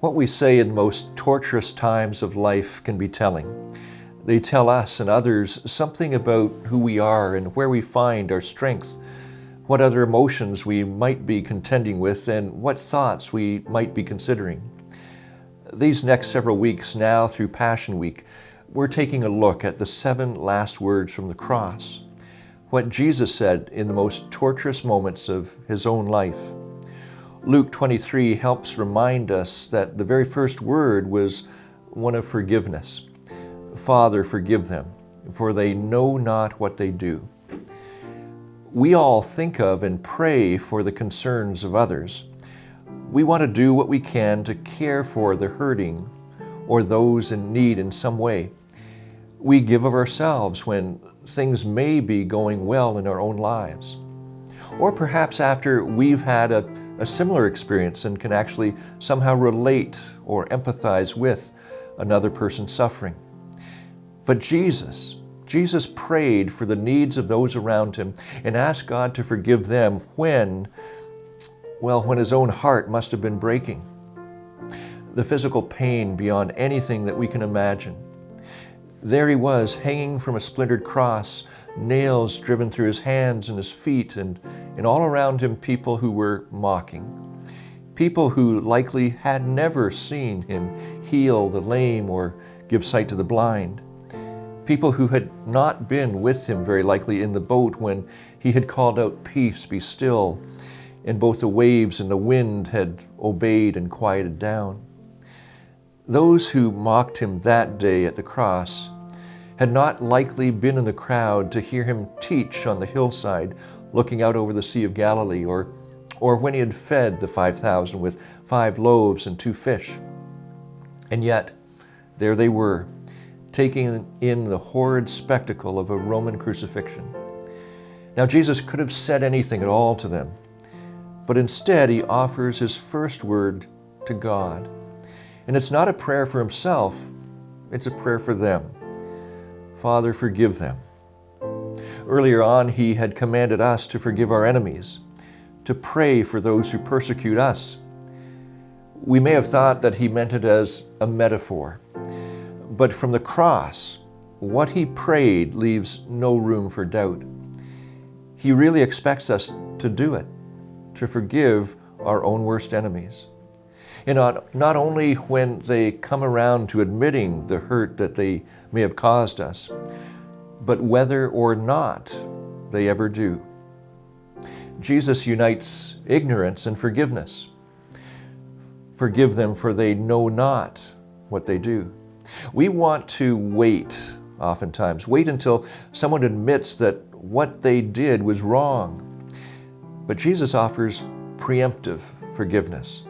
What we say in most torturous times of life can be telling. They tell us and others something about who we are and where we find our strength, what other emotions we might be contending with, and what thoughts we might be considering. These next several weeks now through Passion Week, we're taking a look at the 7 last words from the cross, what Jesus said in the most torturous moments of his own life. Luke 23 helps remind us that the very first word was one of forgiveness. Father, forgive them, for they know not what they do. We all think of and pray for the concerns of others. We want to do what we can to care for the hurting or those in need in some way. We give of ourselves when things may be going well in our own lives. Or perhaps after we've had a similar experience and can actually somehow relate or empathize with another person suffering. But Jesus prayed for the needs of those around him and asked God to forgive them when his own heart must have been breaking. The physical pain beyond anything that we can imagine. There he was, hanging from a splintered cross, nails driven through his hands and his feet, and all around him people who were mocking. People who likely had never seen him heal the lame or give sight to the blind. People who had not been with him very likely in the boat when he had called out, "Peace, be still," and both the waves and the wind had obeyed and quieted down. Those who mocked him that day at the cross had not likely been in the crowd to hear him teach on the hillside looking out over the Sea of Galilee, or when he had fed the 5,000 with 5 loaves and 2 fish. And yet, there they were, taking in the horrid spectacle of a Roman crucifixion. Now, Jesus could have said anything at all to them, but instead he offers his first word to God. And it's not a prayer for himself, it's a prayer for them. Father, forgive them. Earlier on, he had commanded us to forgive our enemies, to pray for those who persecute us. We may have thought that he meant it as a metaphor, but from the cross, what he prayed leaves no room for doubt. He really expects us to do it, to forgive our own worst enemies. And not only when they come around to admitting the hurt that they may have caused us, but whether or not they ever do. Jesus unites ignorance and forgiveness. Forgive them, for they know not what they do. We want to wait, oftentimes, wait until someone admits that what they did was wrong. But Jesus offers preemptive forgiveness.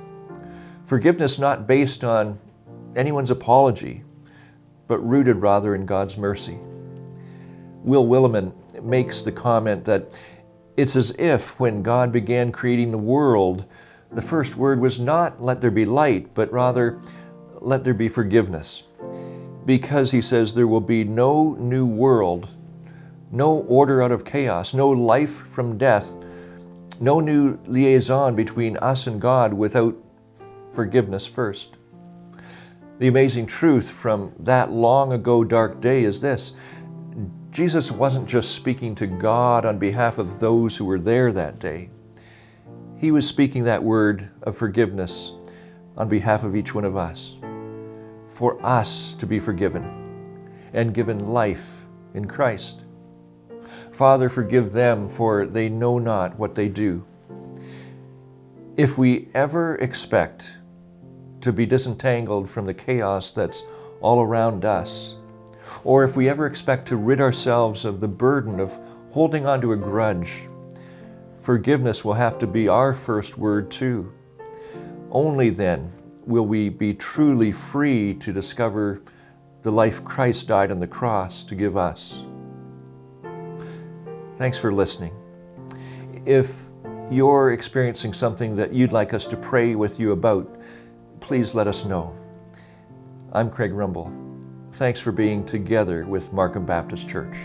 Forgiveness not based on anyone's apology, but rooted rather in God's mercy. Will Willimon makes the comment that it's as if when God began creating the world, the first word was not "let there be light," but rather "let there be forgiveness." Because, he says, there will be no new world, no order out of chaos, no life from death, no new liaison between us and God without forgiveness first. The amazing truth from that long ago dark day is this: Jesus wasn't just speaking to God on behalf of those who were there that day. He was speaking that word of forgiveness on behalf of each one of us, for us to be forgiven and given life in Christ. Father, forgive them, for they know not what they do. If we ever expect to be disentangled from the chaos that's all around us, or if we ever expect to rid ourselves of the burden of holding on to a grudge, forgiveness will have to be our first word too. Only then will we be truly free to discover the life Christ died on the cross to give us. Thanks for listening. If you're experiencing something that you'd like us to pray with you about, please let us know. I'm Craig Rumble. Thanks for being together with Markham Baptist Church.